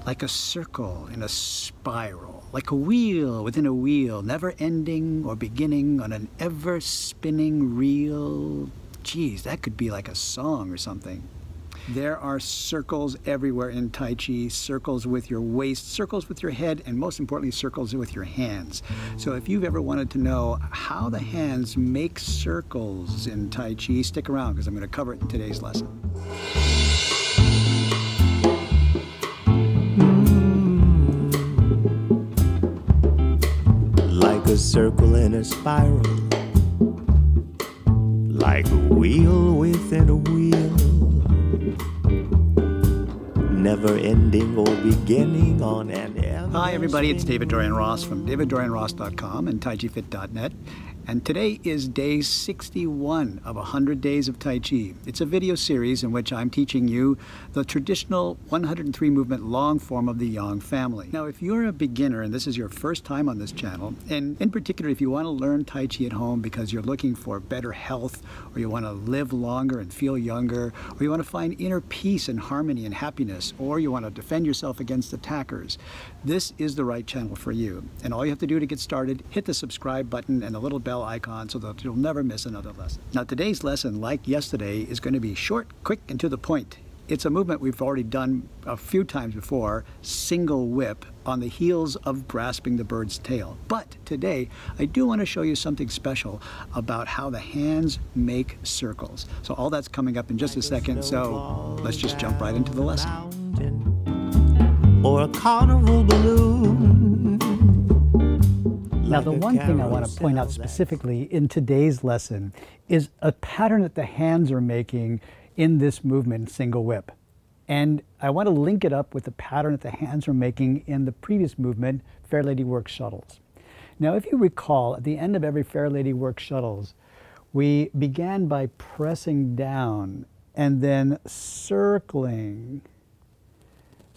like a circle in a spiral, like a wheel within a wheel, never ending or beginning on an ever spinning reel. Geez, that could be like a song or something. There are circles everywhere in Tai Chi, circles with your waist, circles with your head, and most importantly, circles with your hands. So if you've ever wanted to know how the hands make circles in Tai Chi, stick around because I'm going to cover it in today's lesson. Like a circle in a spiral, like a wheel within a wheel, never ending or beginning on an ever. Hi everybody, it's David-Dorian Ross from David-Dorian-Ross.com and TaiChiFit.net. And today is day 61 of 100 Days of Tai Chi. It's a video series in which I'm teaching you the traditional 103 movement long form of the Yang family. Now, if you're a beginner and this is your first time on this channel, and in particular if you want to learn Tai Chi at home because you're looking for better health, or you want to live longer and feel younger, or you want to find inner peace and harmony and happiness, or you want to defend yourself against attackers, this is the right channel for you. And all you have to do to get started, hit the subscribe button and the little bell icon so that you'll never miss another lesson. Now today's lesson, like yesterday, is going to be short, quick, and to the point. It's a movement we've already done a few times before, single whip, on the heels of grasping the bird's tail. But today, I do want to show you something special about how the hands make circles. So all that's coming up in just a second, so let's just jump right into the lesson. Or a carnival balloon. Now, the one thing I want to point out specifically in today's lesson is a pattern that the hands are making in this movement, single whip. And I want to link it up with the pattern that the hands are making in the previous movement, Fair Lady Work Shuttles. Now, if you recall, at the end of every Fair Lady Work Shuttles, we began by pressing down and then circling,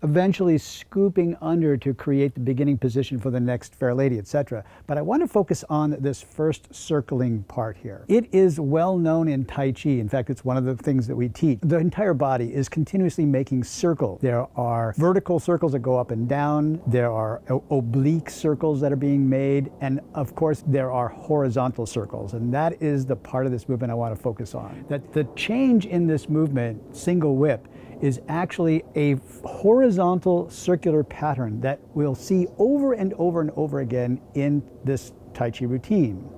eventually scooping under to create the beginning position for the next Fair Lady, etc. But I want to focus on this first circling part here. It is well known in Tai Chi. In fact, it's one of the things that we teach. The entire body is continuously making circles. There are vertical circles that go up and down. There are oblique circles that are being made. And of course, there are horizontal circles. And that is the part of this movement I want to focus on. That the change in this movement, single whip, is actually a horizontal circular pattern that we'll see over and over and over again in this Tai Chi routine.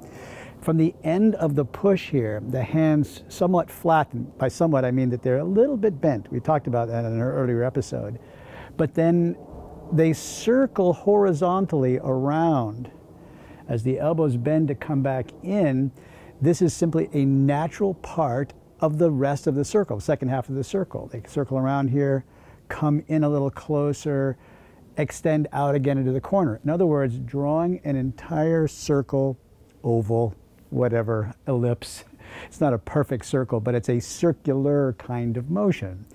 From the end of the push here, the hands somewhat flattened. By somewhat, I mean that they're a little bit bent. We talked about that in an earlier episode. But then they circle horizontally around. As the elbows bend to come back in, this is simply a natural part of the rest of the circle, second half of the circle. They circle around here, come in a little closer, extend out again into the corner. In other words, drawing an entire circle, oval, whatever, ellipse. It's not a perfect circle, but it's a circular kind of motion.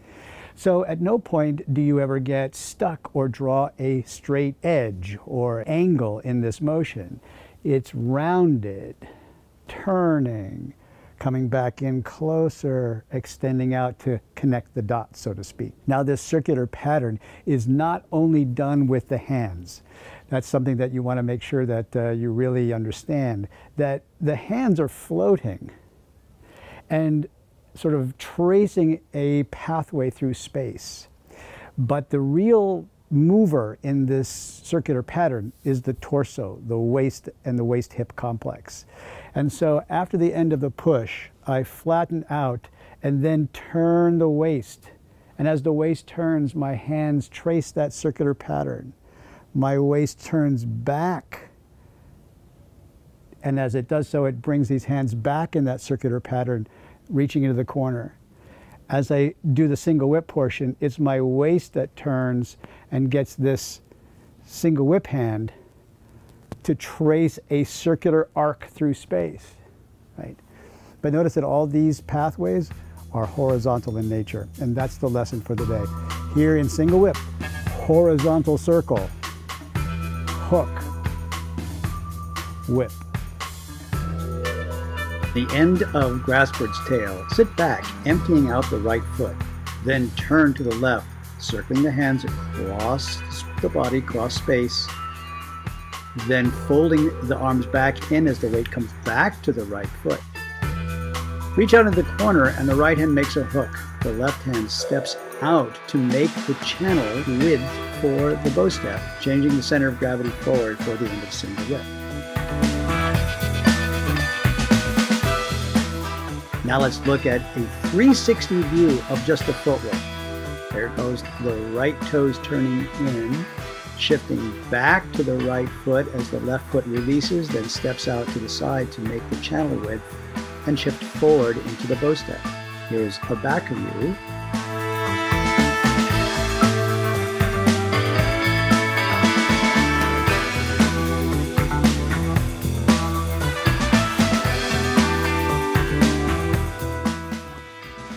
So at no point do you ever get stuck or draw a straight edge or angle in this motion. It's rounded, turning, coming back in closer, extending out to connect the dots, so to speak. Now, this circular pattern is not only done with the hands. That's something that you want to make sure that you really understand, that the hands are floating and sort of tracing a pathway through space. But the real mover in this circular pattern is the torso, the waist and the waist-hip complex. And so after the end of the push, I flatten out and then turn the waist. And as the waist turns, my hands trace that circular pattern. My waist turns back. And as it does so, it brings these hands back in that circular pattern, reaching into the corner. As I do the single whip portion, it's my waist that turns and gets this single whip hand to trace a circular arc through space, right? But notice that all these pathways are horizontal in nature, and that's the lesson for the day. Here in single whip, horizontal circle, hook, whip. The end of grass bird's tail, sit back, emptying out the right foot. Then turn to the left, circling the hands across the body, cross space, then folding the arms back in as the weight comes back to the right foot. Reach out into the corner and the right hand makes a hook. The left hand steps out to make the channel width for the bow step, changing the center of gravity forward for the end of single whip. Now let's look at a 360 view of just the footwork. There goes the right toes turning in, shifting back to the right foot as the left foot releases, then steps out to the side to make the channel width and shift forward into the bow step. Here's a back view.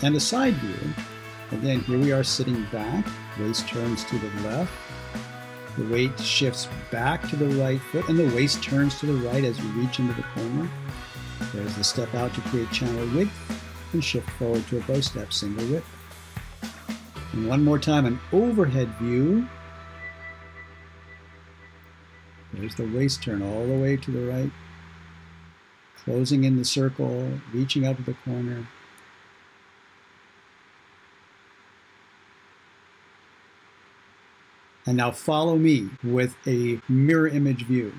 And a side view. Again, here we are sitting back, waist turns to the left, the weight shifts back to the right foot, and the waist turns to the right as you reach into the corner. There's the step out to create channel width, and shift forward to a bow step, single whip. And one more time, an overhead view. There's the waist turn all the way to the right, closing in the circle, reaching out to the corner. And now follow me with a mirror image view.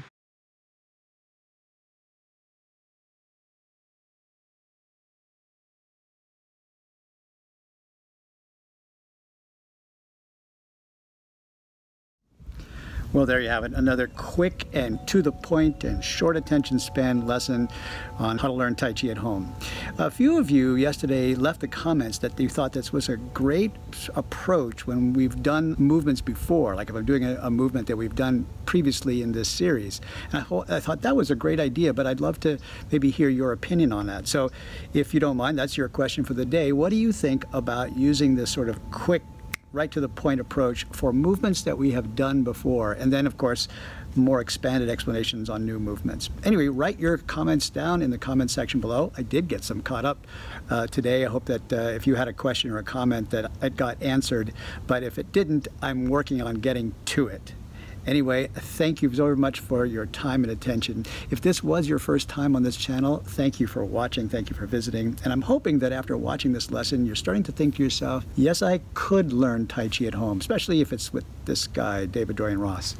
Well, there you have it. Another quick and to the point and short attention span lesson on how to learn Tai Chi at home. A few of you yesterday left the comments that you thought this was a great approach when we've done movements before, like if I'm doing a movement that we've done previously in this series. And I thought that was a great idea, but I'd love to maybe hear your opinion on that. So if you don't mind, that's your question for the day. What do you think about using this sort of quick, right to the point approach for movements that we have done before, and then of course more expanded explanations on new movements? Anyway, write your comments down in the comment section below. I did get some caught up today. I hope that if you had a question or a comment that it got answered, but if it didn't, I'm working on getting to it. Anyway, thank you very much for your time and attention. If this was your first time on this channel, thank you for watching, thank you for visiting, and I'm hoping that after watching this lesson, you're starting to think to yourself, yes, I could learn Tai Chi at home, especially if it's with this guy, David-Dorian Ross.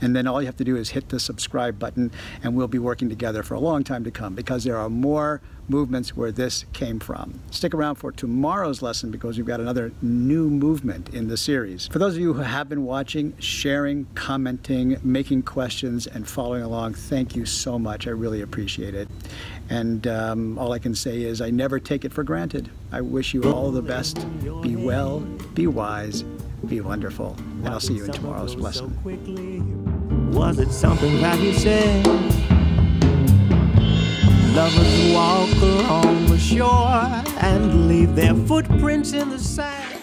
And then all you have to do is hit the subscribe button, and we'll be working together for a long time to come, because there are more movements where this came from. Stick around for tomorrow's lesson because we've got another new movement in the series. For those of you who have been watching, sharing, commenting, making questions, and following along, thank you so much. I really appreciate it. And all I can say is I never take it for granted. I wish you all the best. Be well, be wise, be wonderful. And I'll see you in tomorrow's lesson. Was it something that you said? Lovers walk along the shore and leave their footprints in the sand.